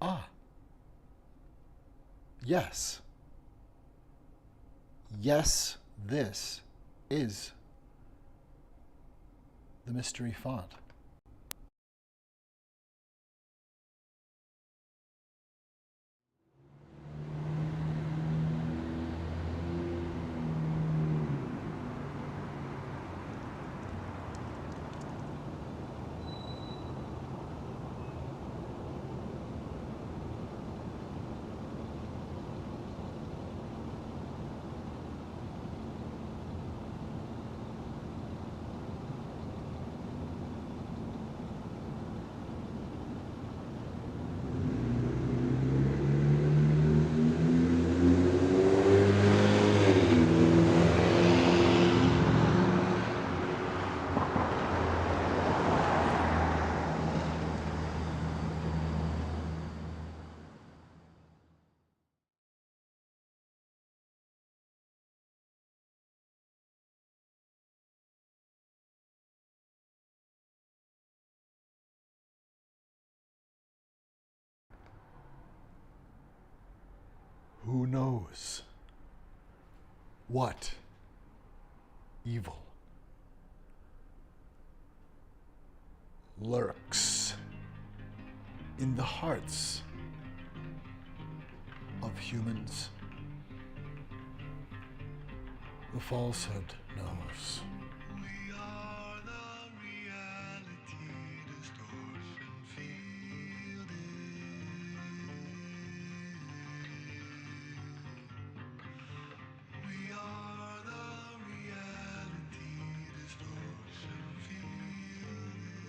Ah, yes. Yes, this is the mystery font. Who knows what evil lurks in the hearts of humans? The falsehood knows. We are the reality distortion field. We are the reality distortion field.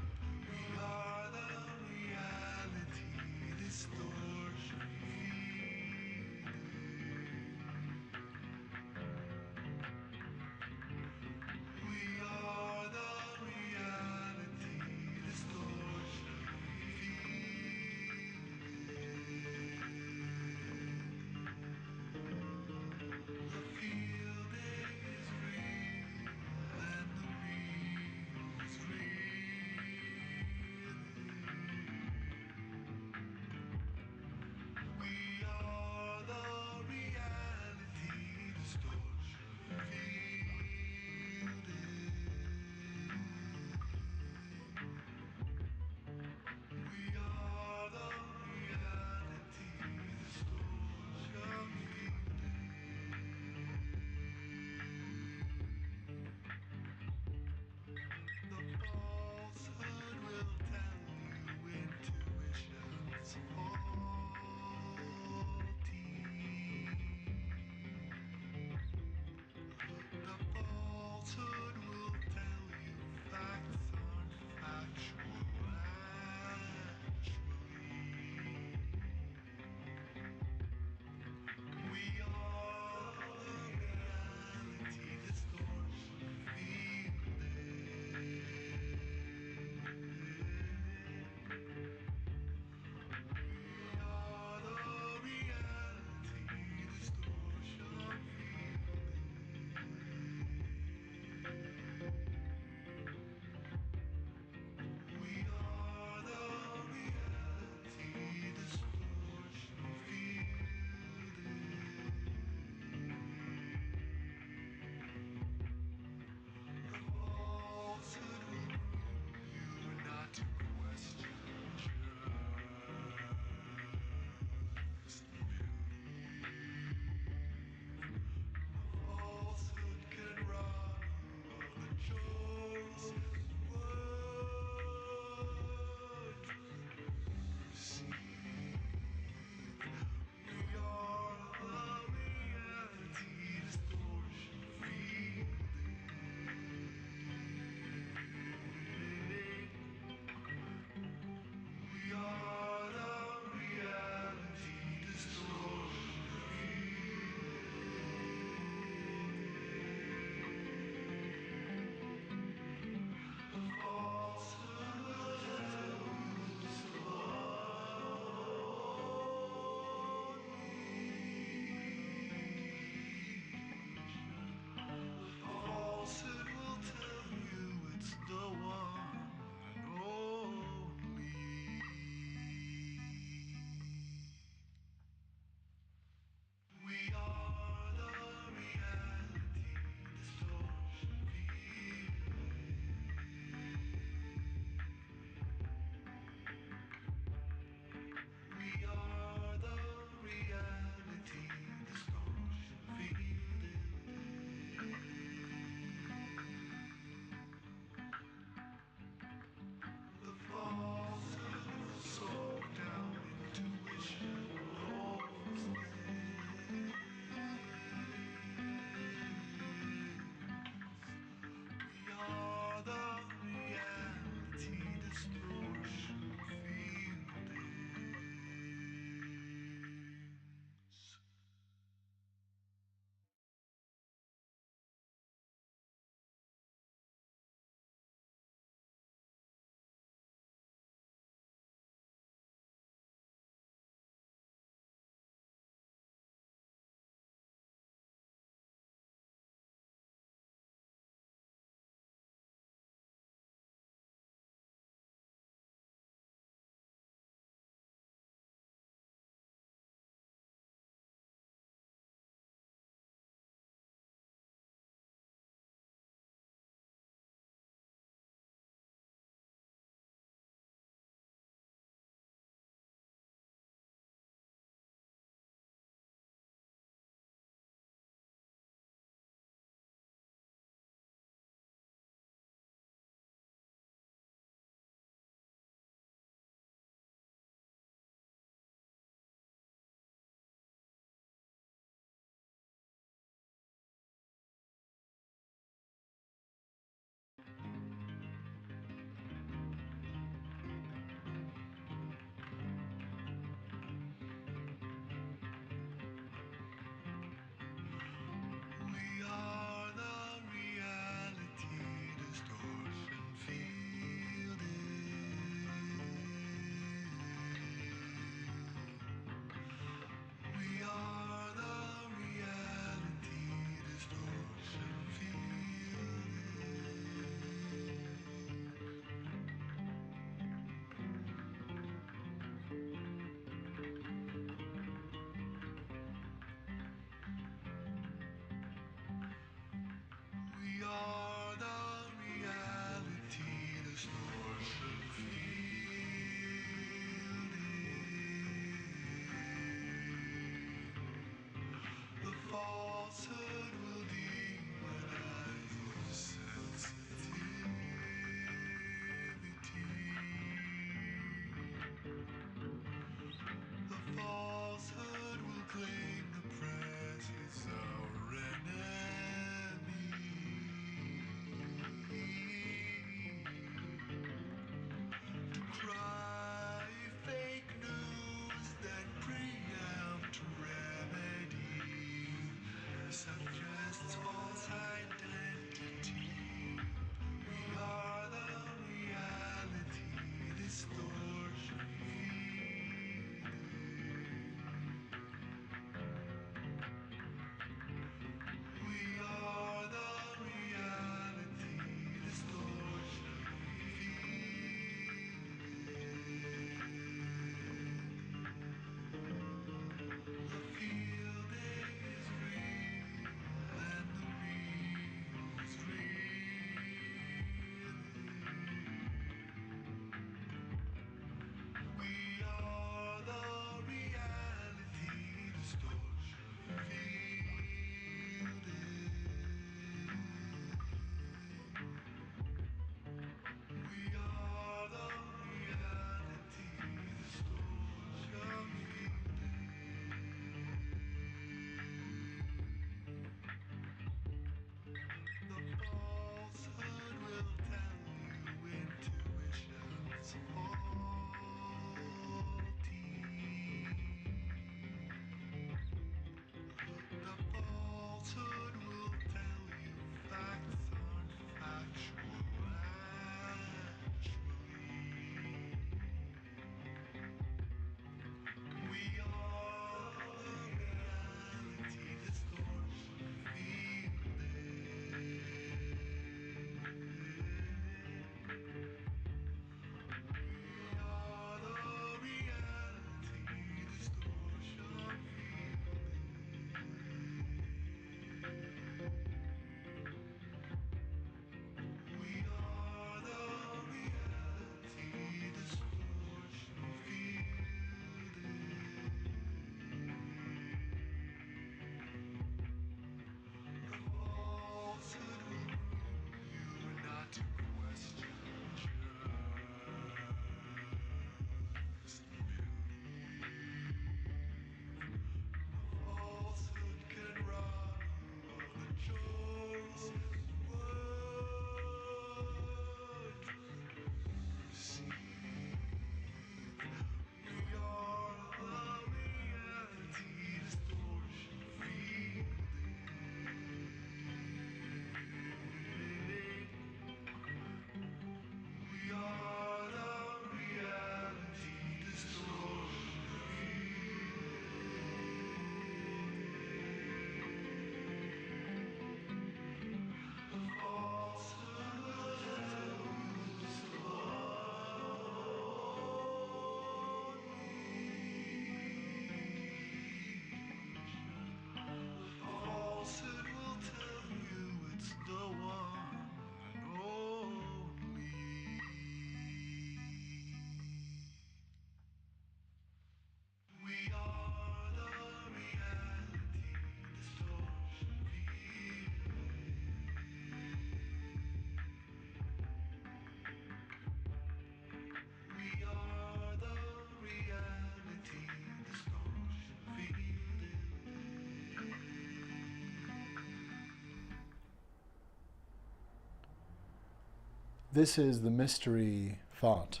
This is the mystery font.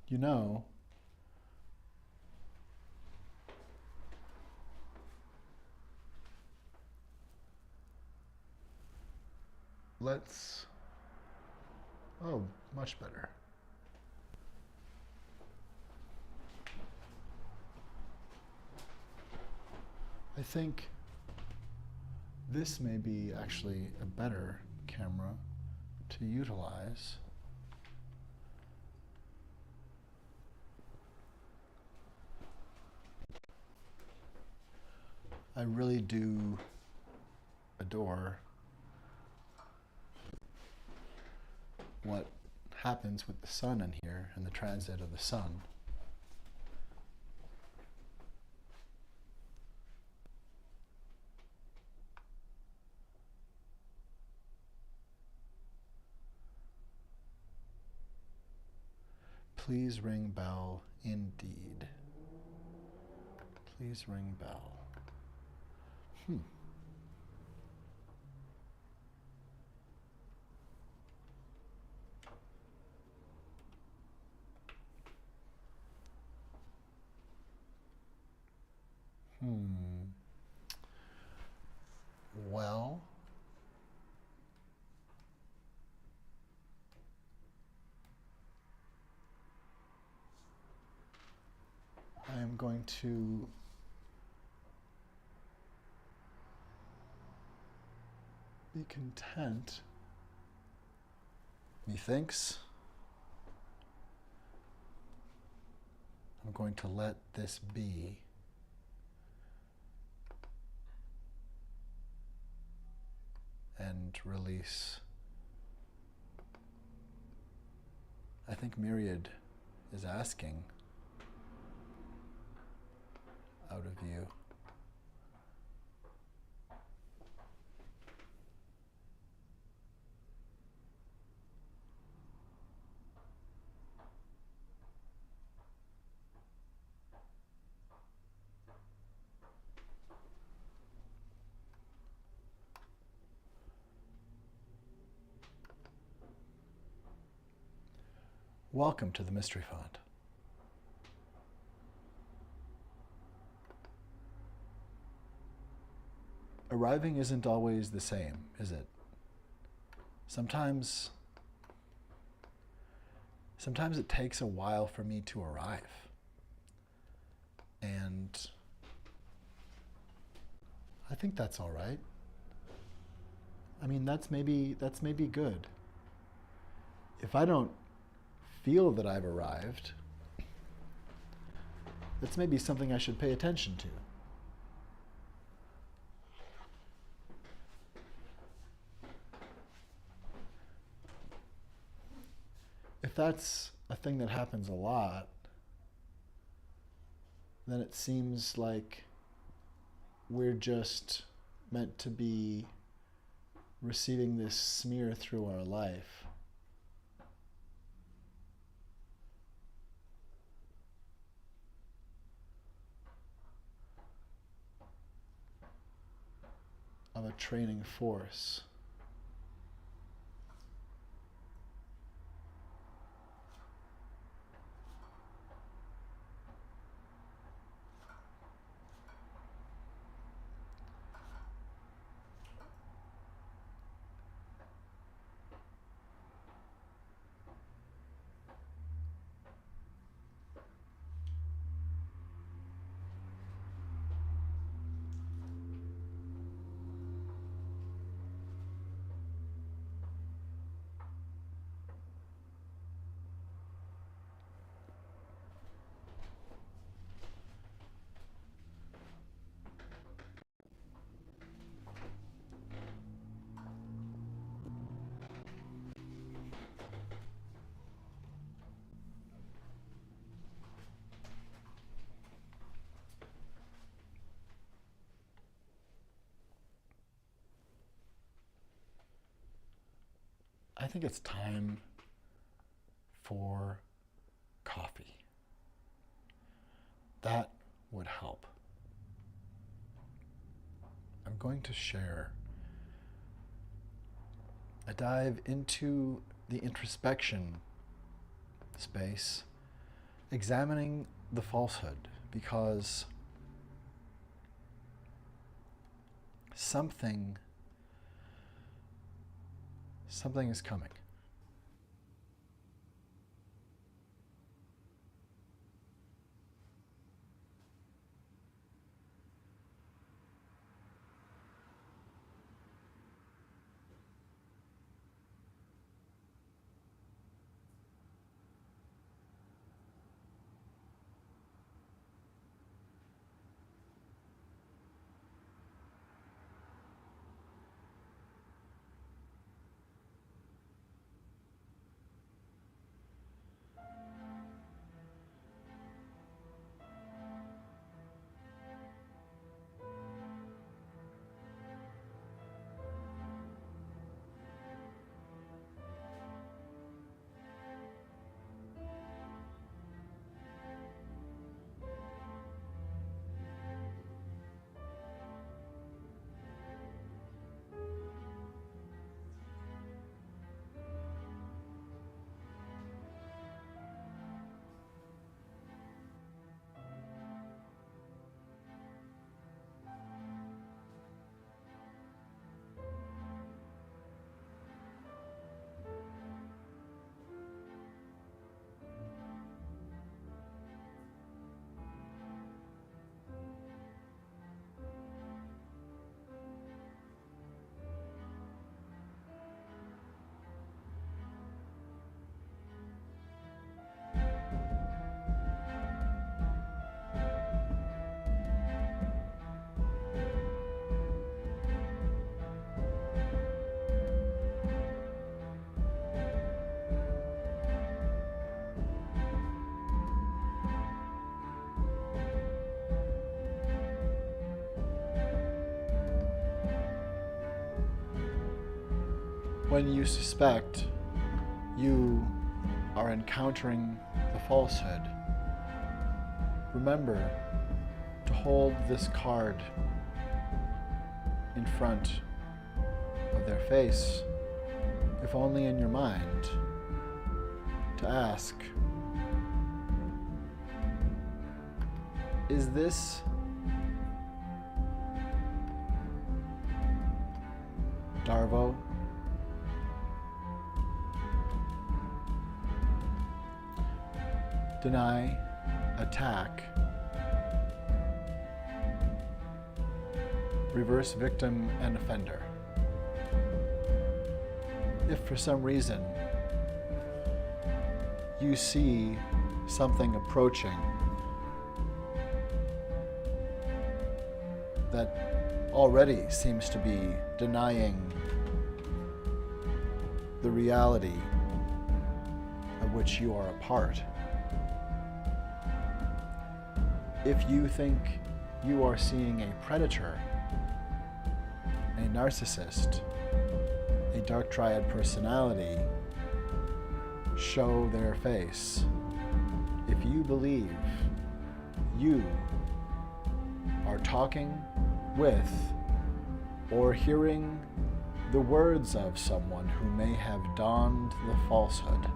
You know, let's, oh, much better. I think this may be actually a better camera to utilize. I really do adore what happens with the sun in here and the transit of the sun. Please ring bell indeed. Please ring bell. Well, I am going to be content, methinks. I'm going to let this be. And release. I think Myriad is asking out of you. Welcome to the Mystery Font. Arriving isn't always the same, is it? Sometimes it takes a while for me to arrive. And I think that's all right. I mean, that's maybe good. If I don't feel that I've arrived, that's maybe something I should pay attention to. If that's a thing that happens a lot, then it seems like we're just meant to be receiving this smear through our life. Of a training force. I think it's time for coffee. That would help. I'm going to share a dive into the introspection space, examining the falsehood, because something is coming. When you suspect you are encountering the falsehood, remember to hold this card in front of their face, if only in your mind, to ask, is this Darvo? Deny, attack, reverse victim and offender. If for some reason you see something approaching that already seems to be denying the reality of which you are a part, if you think you are seeing a predator, a narcissist, a dark triad personality show their face, if you believe you are talking with or hearing the words of someone who may have donned the falsehood,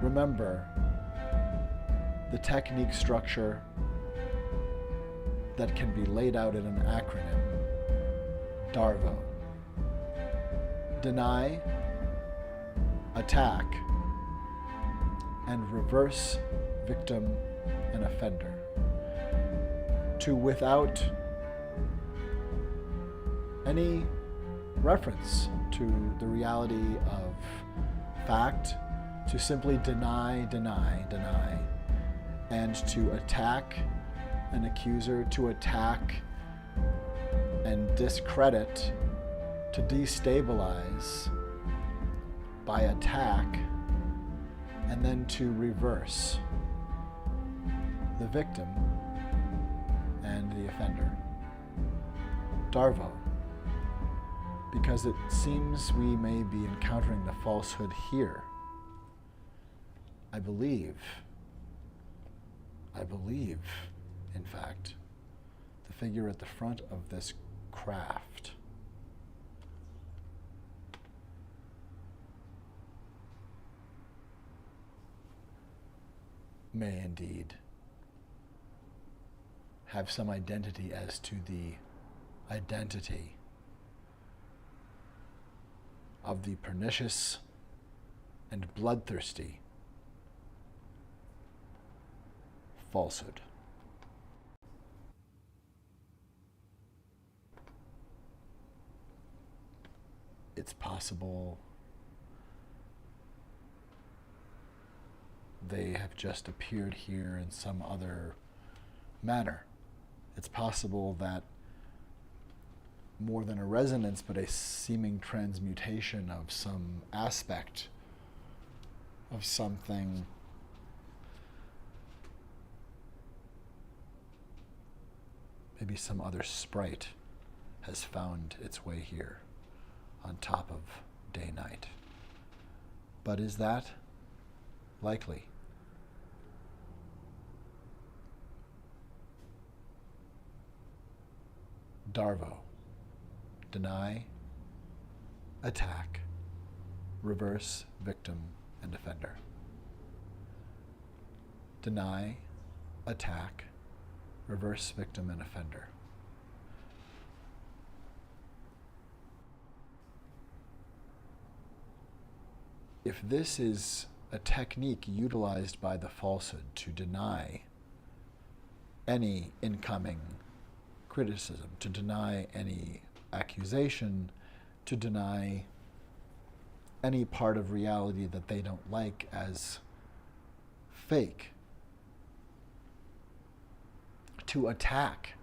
remember the technique structure that can be laid out in an acronym: DARVO. Deny, attack, and reverse victim and offender. To, without any reference to the reality of fact, to simply deny, and to attack an accuser, to attack and discredit, to destabilize by attack, and then to reverse the victim and the offender. Darvo. Because it seems we may be encountering the falsehood here. I believe, in fact, figure at the front of this craft may indeed have some identity as to the identity of the pernicious and bloodthirsty falsehood. It's possible they have just appeared here in some other manner. It's possible that more than a resonance, but a seeming transmutation of some aspect of something maybe some other sprite has found its way here on top of day-night. But is that likely? Darvo. Deny, attack, reverse, victim, and offender. Deny, attack, reverse, victim, and offender. If this is a technique utilized by the falsehood to deny any incoming criticism, to deny any accusation, to deny any part of reality that they don't like as fake, to attack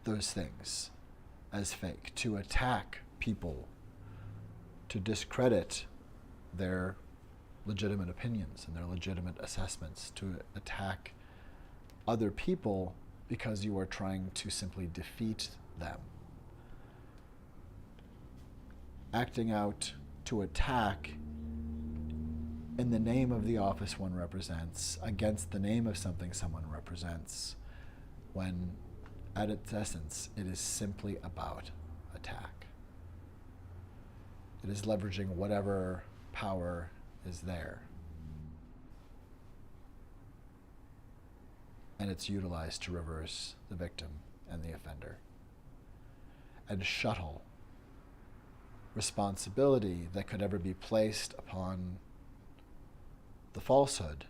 those things as fake, to attack people, to discredit their legitimate opinions and their legitimate assessments, to attack other people because you are trying to simply defeat them. Acting out to attack in the name of the office one represents, against the name of something someone represents, when at its essence it is simply about attack. It is leveraging whatever power is there. And it's utilized to reverse the victim and the offender, and shuttle responsibility that could ever be placed upon the falsehood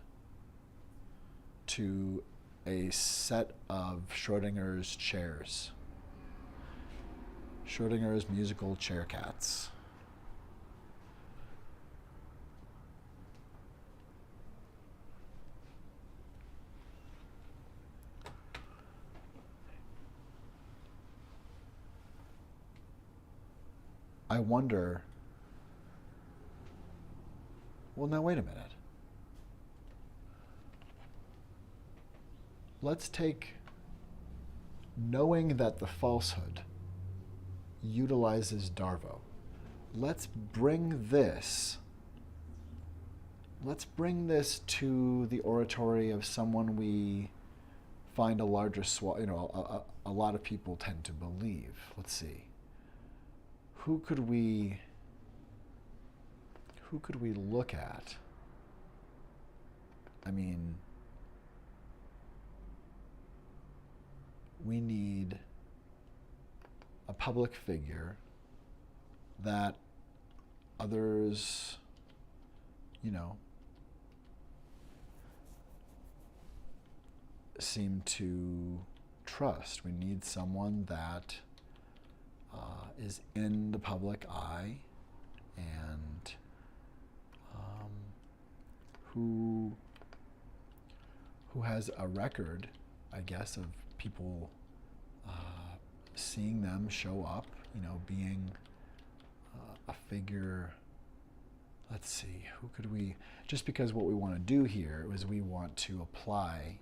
to a set of Schrodinger's chairs, Schrodinger's musical chair cats. I wonder, well, now wait a minute. Let's take knowing that the falsehood utilizes Darvo. Let's bring this to the oratory of someone we find a larger a lot of people tend to believe. Let's see. Who could we look at? I mean, we need a public figure that others, seem to trust. We need someone that is in the public eye and who has a record, I guess, of people seeing them show up, being a figure. Let's see, who could we, just because what we want to do here is we want to apply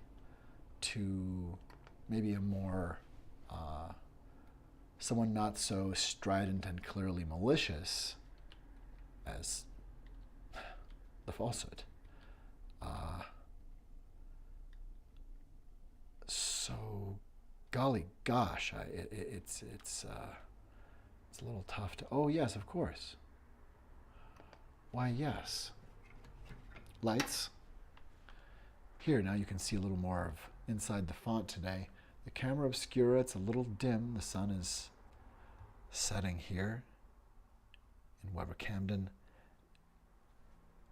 to maybe a more someone not so strident and clearly malicious as the falsehood. So golly gosh, it's a little tough to. Oh yes, of course. Why yes. Lights. Here now you can see a little more of inside the font today. The camera obscura, it's a little dim. The sun is setting here in Weber Camden.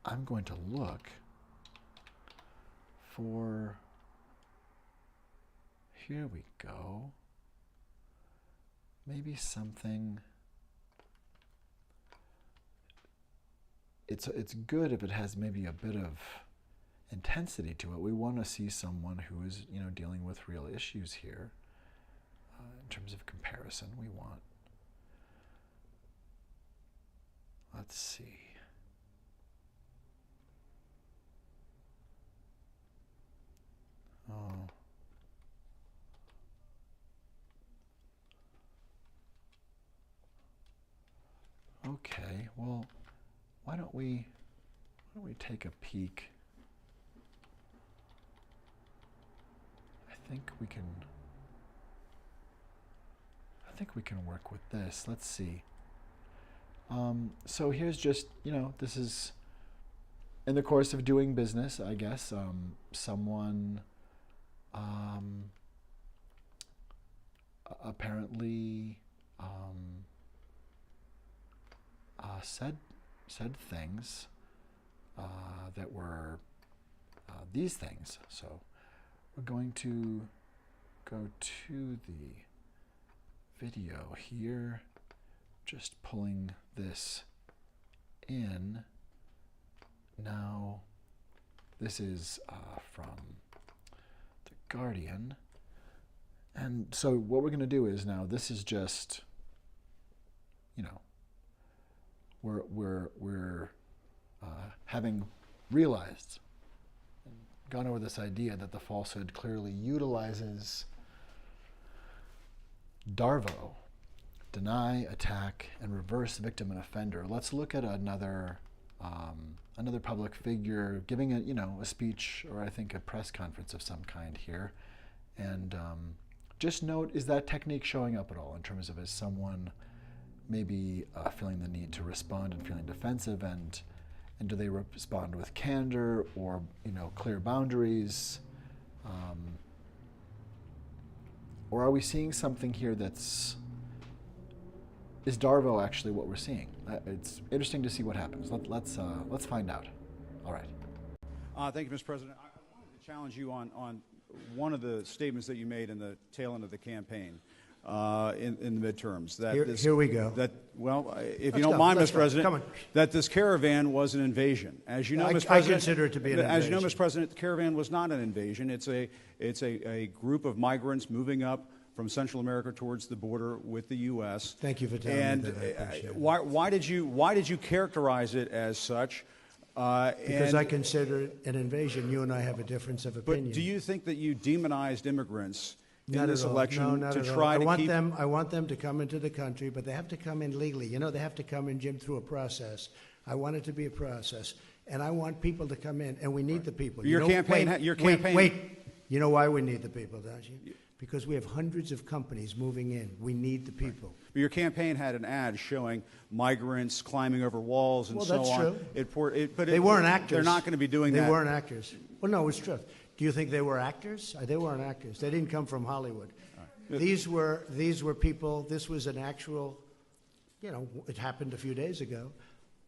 I'm going to look for, here we go, maybe something. It's good if it has maybe a bit of intensity to it. We want to see someone who is, dealing with real issues here. In terms of comparison, we want, let's see. Oh. Okay, well, why don't we take a peek? I think we can work with this. Let's see. So here's just, this is in the course of doing business, I guess. Someone apparently said things that were these things. So we're going to go to the video here, just pulling this in. Now, this is from The Guardian. And so what we're going to do is now, this is just, we're having realized and gone over this idea that the falsehood clearly utilizes DARVO, deny, attack, and reverse victim and offender. Let's look at another public figure giving a speech, or I think a press conference of some kind here, and just note, is that technique showing up at all in terms of, is someone maybe feeling the need to respond and feeling defensive, and do they respond with candor or clear boundaries, or are we seeing something here that's, is DARVO actually what we're seeing? It's interesting to see what happens. Let's find out. All right. Thank you, Mr. President. I wanted to challenge you on one of the statements that you made in the tail end of the campaign in the midterms. That here we go. If you don't mind, Mr. President, that this caravan was an invasion. As you know, Mr. President, I consider it to be an invasion. As you know, Mr. President, the caravan was not an invasion. It's a group of migrants moving up from Central America towards the border with the U.S. Thank you for telling me that. I appreciate it. Why did you characterize it as such? Because I consider it an invasion. You and I have a difference of opinion. But do you think that you demonized immigrants in Not this at all. election No, not to at try all. to keep? I want them to come into the country, but they have to come in legally. They have to come in, Jim, through a process. I want it to be a process, and I want people to come in, and we need the people. Your campaign. Wait. You know why we need the people, don't you? Because we have hundreds of companies moving in. We need the people. But your campaign had an ad showing migrants climbing over walls and so on. That's true. But they weren't actors. They're not going to be doing that. They weren't actors. Well, no, it's truth. Do you think they were actors? They weren't actors. They didn't come from Hollywood. Right. These were people. This was an actual, it happened a few days ago.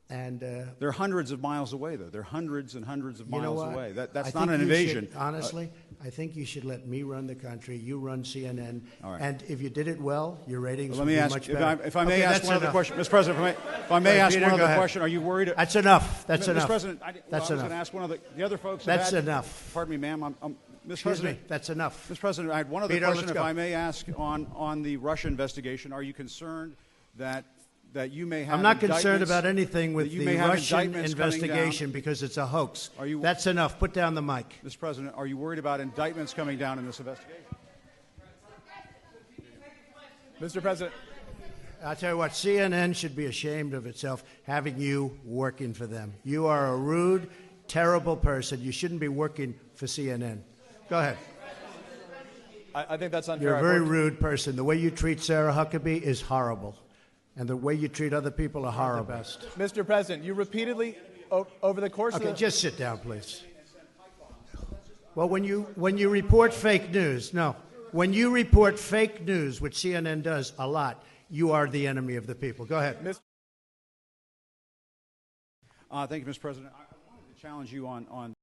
And they're hundreds of miles away, though. They're hundreds and hundreds of miles away. That's I not an invasion. Honestly, I think you should let me run the country. You run CNN. All right. And if you did it well, your ratings would be be much better. If I may ask one other question, Mr. President, if I may ask one other question, are you worried? That's enough. That's enough. Mr. President, I was going to ask one of the other folks. That's enough. Pardon me, ma'am. Mr. President, that's enough. Mr. President, I had one other question, if I may ask, on the Russia investigation. Are you concerned that you may have? I'm not concerned about anything with the Russian investigation because it's a hoax. That's enough. Put down the mic. Mr. President, are you worried about indictments coming down in this investigation? Mr. President. I'll tell you what, CNN should be ashamed of itself having you working for them. You are a rude, terrible person. You shouldn't be working for CNN. Go ahead. I think that's unfair. You're a very rude person. The way you treat Sarah Huckabee is horrible. And the way you treat other people are horrible. Mr. President, you repeatedly, over the course of Okay, the... just sit down, please. Well, when you report fake news, when you report fake news, which CNN does a lot, you are the enemy of the people. Go ahead. Thank you, Mr. President. I wanted to challenge you on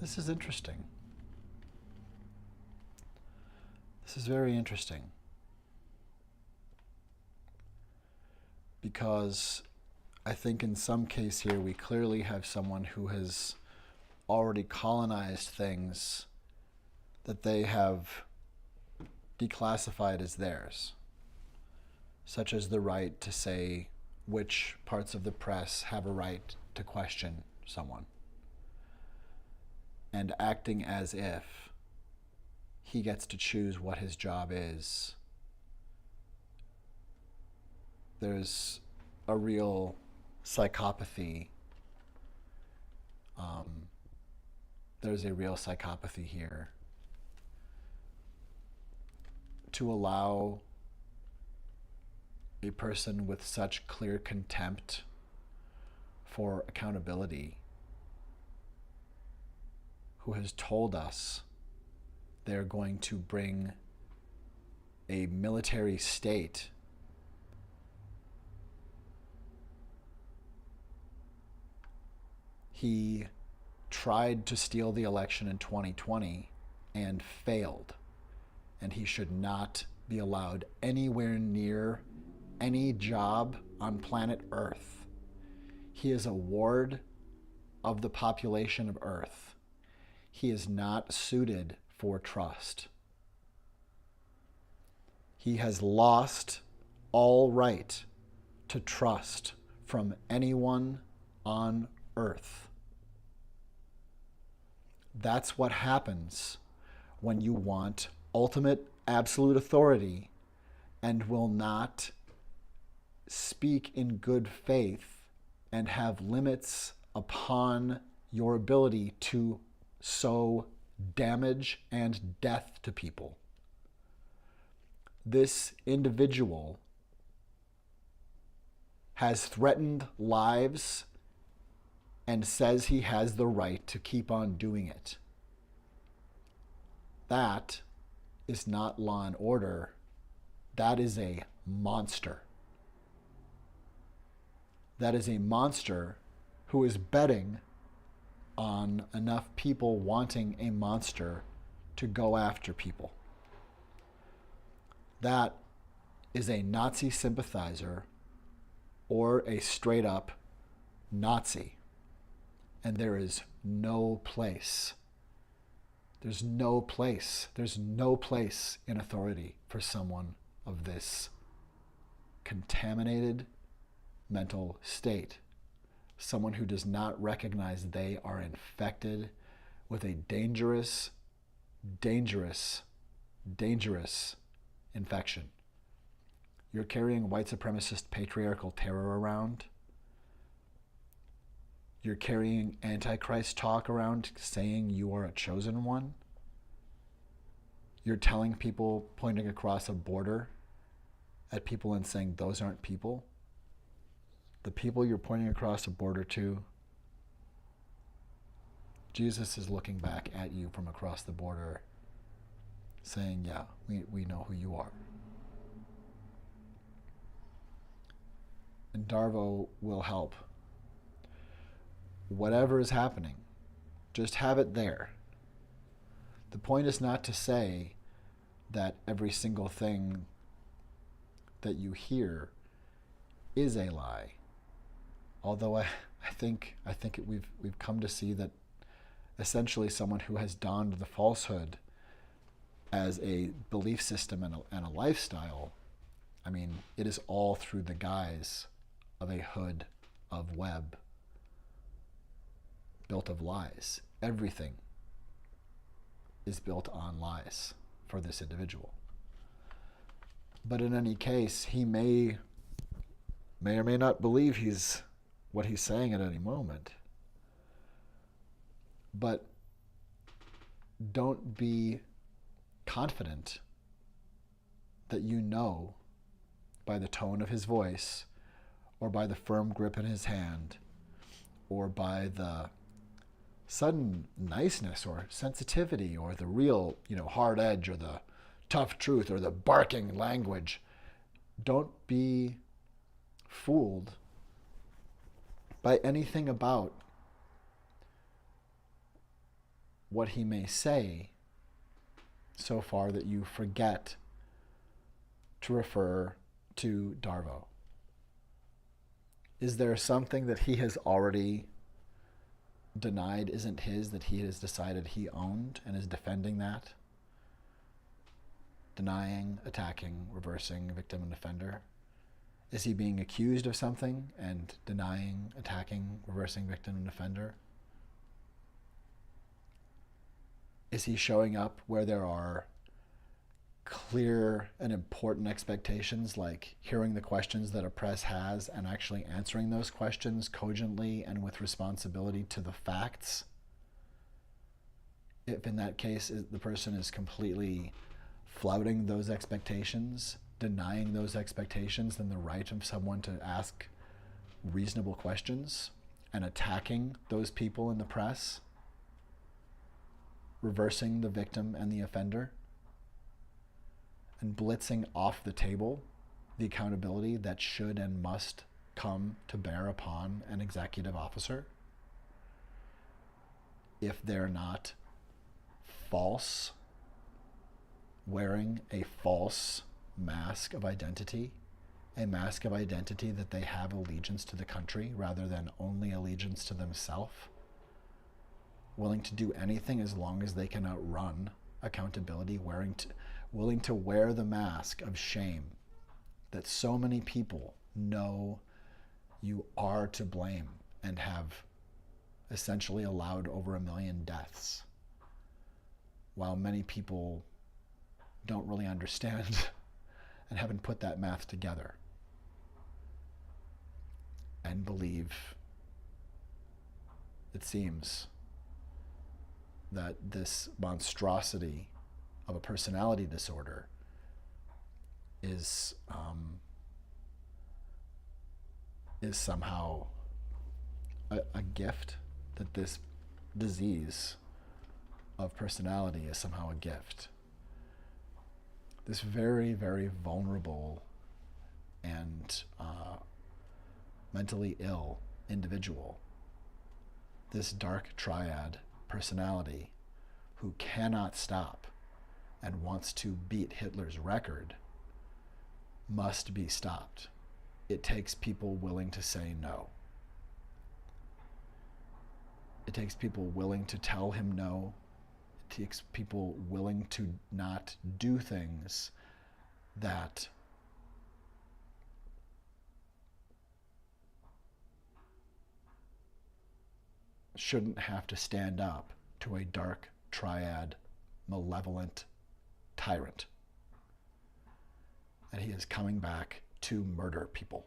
This is interesting. This is very interesting. Because I think in some case here we clearly have someone who has already colonized things that they have declassified as theirs, such as the right to say which parts of the press have a right to question someone, and acting as if he gets to choose what his job is. There's a real psychopathy. There's a real psychopathy here to allow a person with such clear contempt for accountability, who has told us they're going to bring a military state He tried to steal the election in 2020 and failed. And he should not be allowed anywhere near any job on planet Earth. He is a ward of the population of Earth. He is not suited for trust. He has lost all right to trust from anyone on Earth. That's what happens when you want ultimate absolute authority and will not speak in good faith and have limits upon your ability to sow damage and death to people. This individual has threatened lives and says he has the right to keep on doing it. That is not law and order. That is a monster. That is a monster who is betting on enough people wanting a monster to go after people. That is a Nazi sympathizer or a straight up Nazi. And there is no place. There's no place in authority for someone of this contaminated mental state. Someone who does not recognize they are infected with a dangerous, dangerous, dangerous infection. You're carrying white supremacist patriarchal terror around. You're carrying Antichrist talk around saying you are a chosen one. You're telling people, pointing across a border at people and saying those aren't people. The people you're pointing across a border to, Jesus is looking back at you from across the border saying, yeah, we know who you are. And Darvo will help. Whatever is happening, just have it there. The point is not to say that every single thing that you hear is a lie. Although I think we've come to see that essentially someone who has donned the falsehood as a belief system and a lifestyle, I mean, it is all through the guise of a hood of web built of lies. Everything is built on lies for this individual. But in any case, he may or may not believe what he's saying at any moment. But don't be confident that you know by the tone of his voice, or by the firm grip in his hand, or by the sudden niceness or sensitivity, or the real, hard edge, or the tough truth, or the barking language. Don't be fooled by anything about what he may say so far that you forget to refer to Darvo. Is there something that he has already denied isn't his, that he has decided he owned and is defending that? Denying, attacking, reversing victim and offender? Is he being accused of something and denying, attacking, reversing victim and offender? Is he showing up where there are clear and important expectations, like hearing the questions that a press has and actually answering those questions cogently and with responsibility to the facts? If in that case the person is completely flouting those expectations, denying those expectations, then the right of someone to ask reasonable questions and attacking those people in the press, reversing the victim and the offender, and blitzing off the table the accountability that should and must come to bear upon an executive officer, if they're not false, wearing a false mask of identity, a mask of identity that they have allegiance to the country rather than only allegiance to themselves, willing to do anything as long as they can outrun accountability, willing to wear the mask of shame that so many people know you are to blame and have essentially allowed over 1 million deaths, while many people don't really understand and haven't put that math together and believe, it seems, that this monstrosity of a personality disorder is somehow a gift, that this disease of personality is somehow a gift. This very, very vulnerable and mentally ill individual, this dark triad personality who cannot stop and wants to beat Hitler's record, must be stopped. It takes people willing to say no. It takes people willing to tell him no. It takes people willing to not do things that shouldn't have to stand up to a dark triad, malevolent tyrant. And he is coming back to murder people.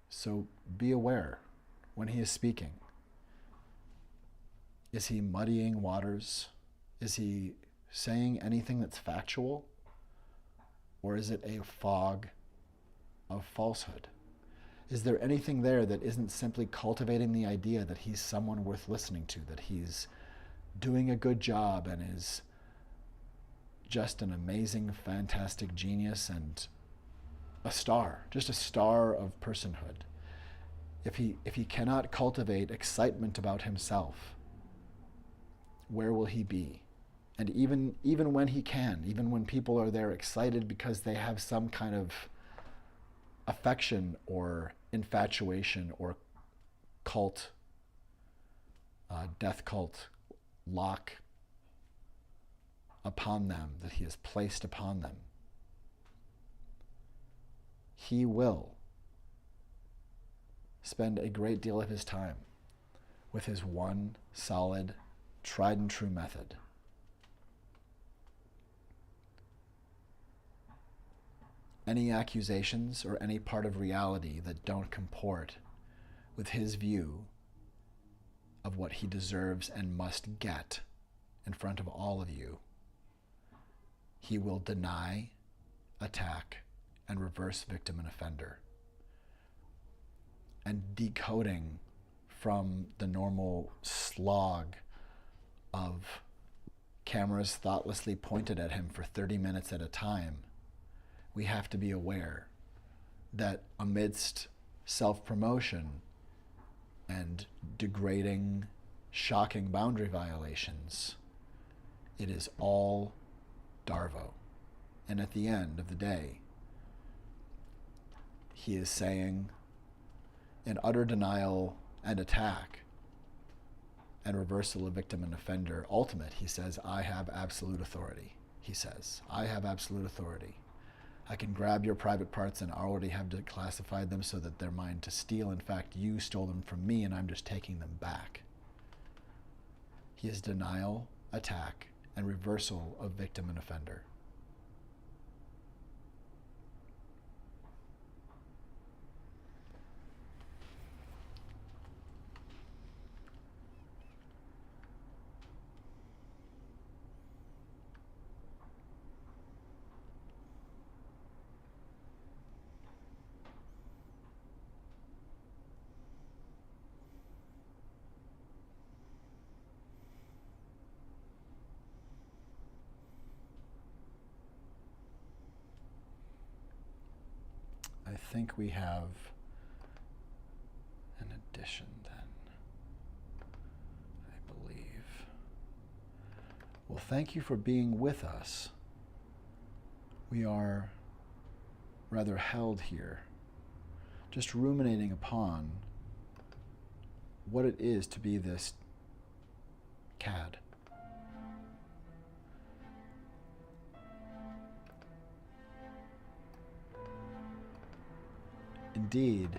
So be aware when he is speaking. Is he muddying waters? Is he saying anything that's factual? Or is it a fog of falsehood? Is there anything there that isn't simply cultivating the idea that he's someone worth listening to, that he's doing a good job and is just an amazing, fantastic genius and a star, just a star of personhood? If he cannot cultivate excitement about himself, where will he be? And even when he can, even when people are there excited because they have some kind of affection or infatuation or cult, death cult lock upon them, that he has placed upon them, he will spend a great deal of his time with his one solid, tried and true method. Any accusations or any part of reality that don't comport with his view of what he deserves and must get in front of all of you, he will deny, attack, and reverse victim and offender. And decoding from the normal slog of cameras thoughtlessly pointed at him for 30 minutes at a time, we have to be aware that amidst self-promotion and degrading, shocking boundary violations, it is all Darvo. And at the end of the day, he is saying, in utter denial and attack and reversal of victim and offender, ultimate, he says, I have absolute authority. He says, I have absolute authority. I can grab your private parts and already have declassified them so that they're mine to steal. In fact, you stole them from me and I'm just taking them back. He is denial, attack, and reversal of victim and offender. I think we have an addition then, I believe. Well, thank you for being with us. We are rather held here, just ruminating upon what it is to be this cad. Indeed,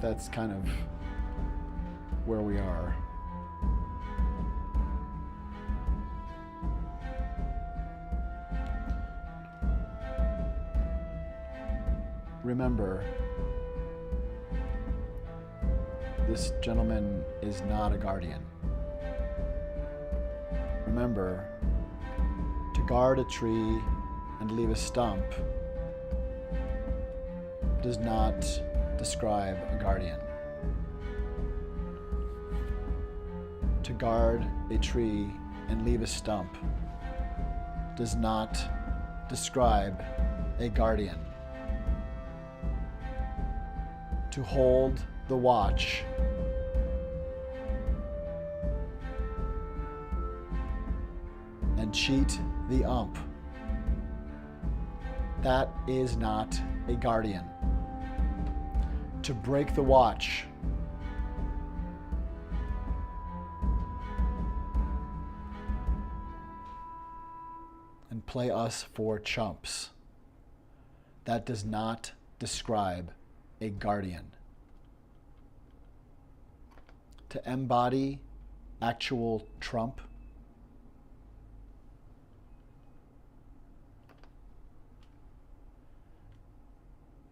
that's kind of where we are. Remember, this gentleman is not a guardian. Remember, to guard a tree and leave a stump does not describe a guardian. To guard a tree and leave a stump does not describe a guardian. To hold the watch and cheat the ump, that is not a guardian. To break the watch and play us for chumps, that does not describe a guardian. To embody actual Trump,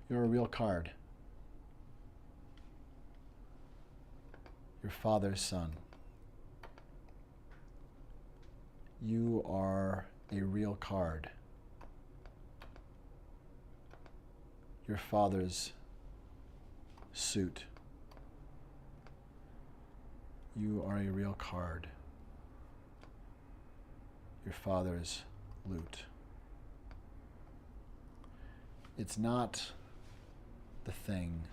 you're a real card. Your father's son. You are a real card. Your father's suit. You are a real card. Your father's loot. It's not the thing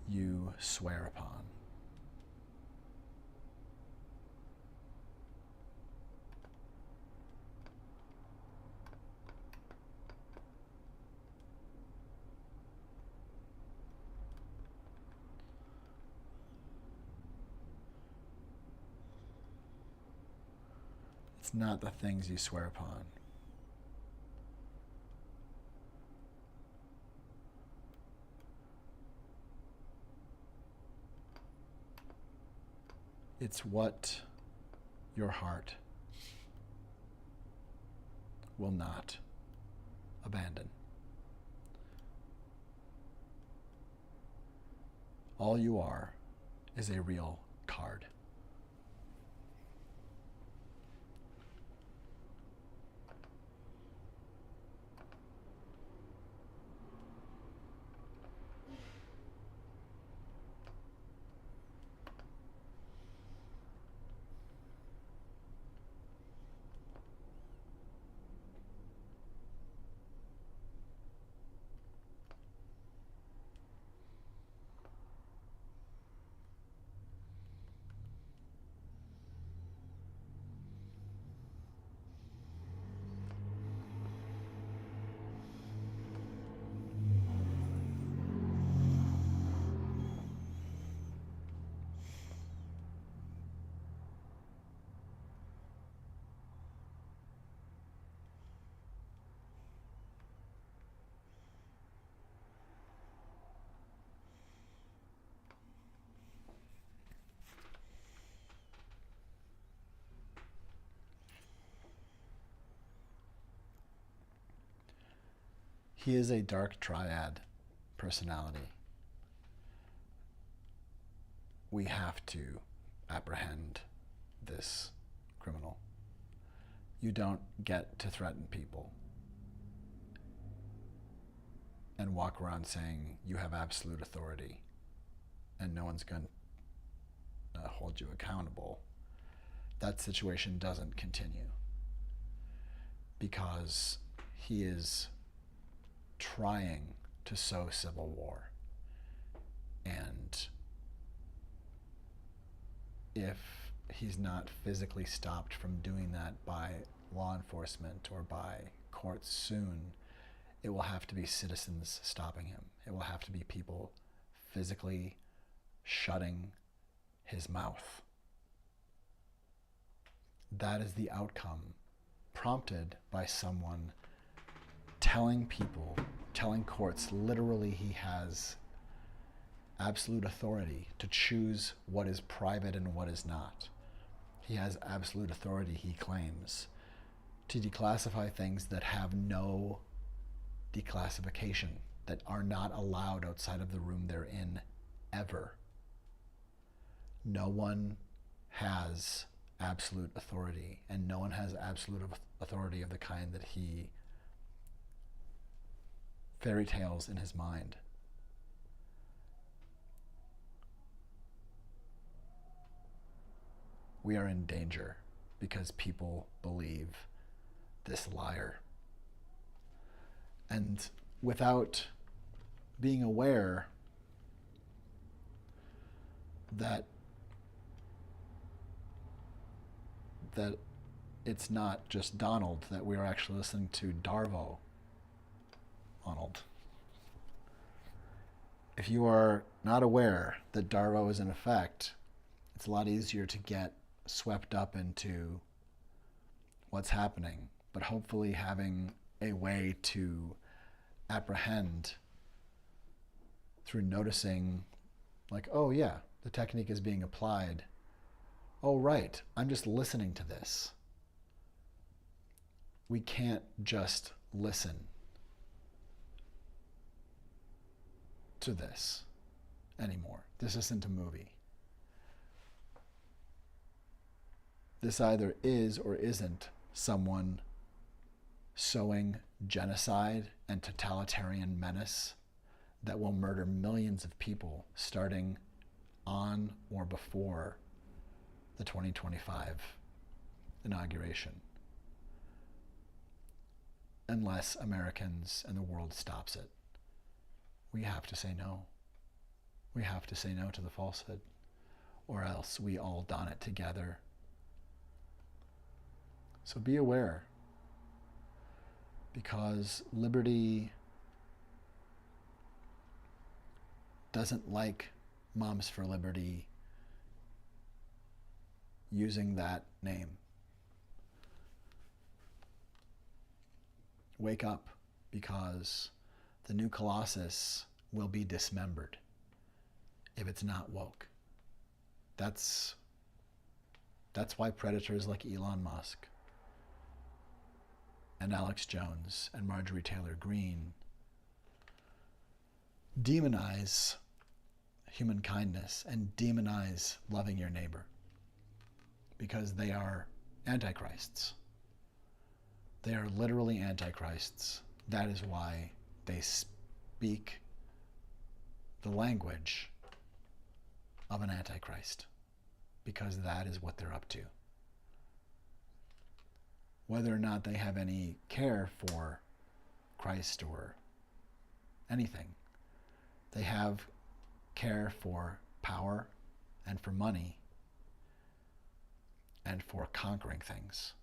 you swear upon. It's not the things you swear upon. It's what your heart will not abandon. All you are is a real card. He is a dark triad personality. We have to apprehend this criminal. You don't get to threaten people and walk around saying you have absolute authority and no one's going to hold you accountable. That situation doesn't continue because he is trying to sow civil war. And if he's not physically stopped from doing that by law enforcement or by courts soon, it will have to be citizens stopping him. It will have to be people physically shutting his mouth. That is the outcome prompted by someone telling people, telling courts, literally he has absolute authority to choose what is private and what is not. He has absolute authority, he claims, to declassify things that have no declassification, that are not allowed outside of the room they're in ever. No one has absolute authority, and no one has absolute authority of the kind that he fairy tales in his mind. We are in danger because people believe this liar. And without being aware that it's not just Donald, that we are actually listening to Darvo. Donald. If you are not aware that Darvo is in effect, it's a lot easier to get swept up into what's happening, but hopefully having a way to apprehend through noticing, like, oh yeah, the technique is being applied. Oh right, I'm just listening to this. We can't just listen to this anymore. This isn't a movie. This either is or isn't someone sowing genocide and totalitarian menace that will murder millions of people starting on or before the 2025 inauguration, unless Americans and the world stops it. We have to say no. We have to say no to the falsehood, or else we all don it together. So be aware, because liberty doesn't like Moms for Liberty using that name. Wake up, because the new Colossus will be dismembered if it's not woke. That's why predators like Elon Musk and Alex Jones and Marjorie Taylor Greene demonize human kindness and demonize loving your neighbor, because they are antichrists. They are literally antichrists. That is why they speak the language of an antichrist, because that is what they're up to. Whether or not they have any care for Christ or anything, they have care for power and for money and for conquering things.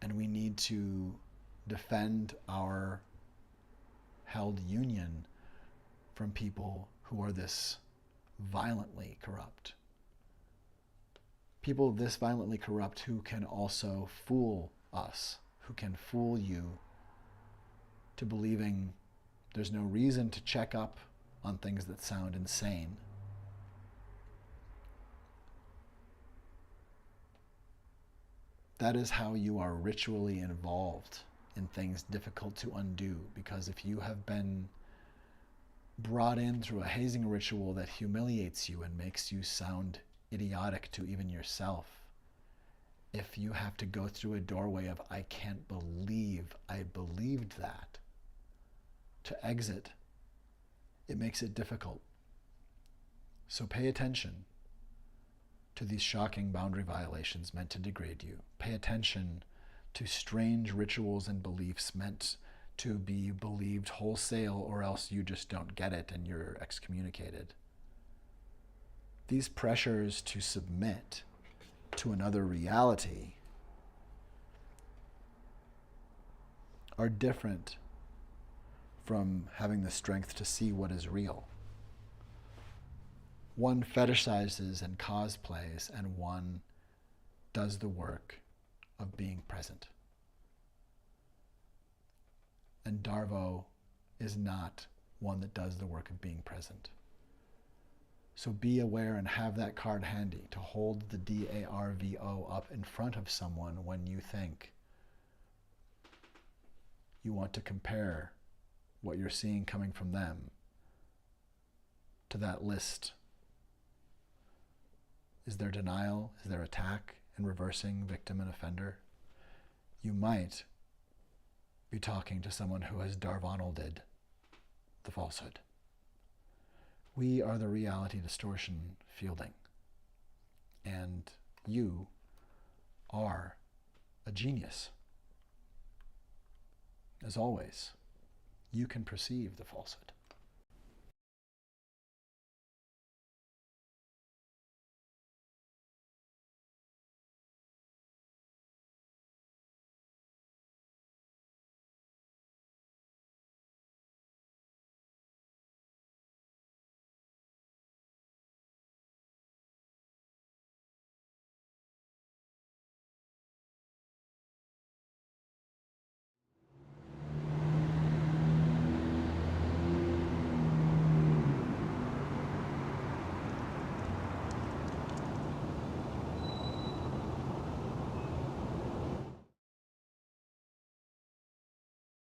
And we need to defend our held union from people who are this violently corrupt. People this violently corrupt who can also fool us, who can fool you to believing there's no reason to check up on things that sound insane. That is how you are ritually involved in things difficult to undo, because if you have been brought in through a hazing ritual that humiliates you and makes you sound idiotic to even yourself, if you have to go through a doorway of I can't believe I believed that, to exit, it makes it difficult. So pay attention to these shocking boundary violations meant to degrade you. Pay attention to strange rituals and beliefs meant to be believed wholesale, or else you just don't get it and you're excommunicated. These pressures to submit to another reality are different from having the strength to see what is real. One fetishizes and cosplays, and one does the work of being present. And Darvo is not one that does the work of being present. So be aware and have that card handy to hold the DARVO up in front of someone when you think you want to compare what you're seeing coming from them to that list. Is there denial? Is there attack and reversing victim and offender? You might be talking to someone who has Darvanalded the falsehood. We are the reality distortion fielding, and you are a genius. As always, you can perceive the falsehood.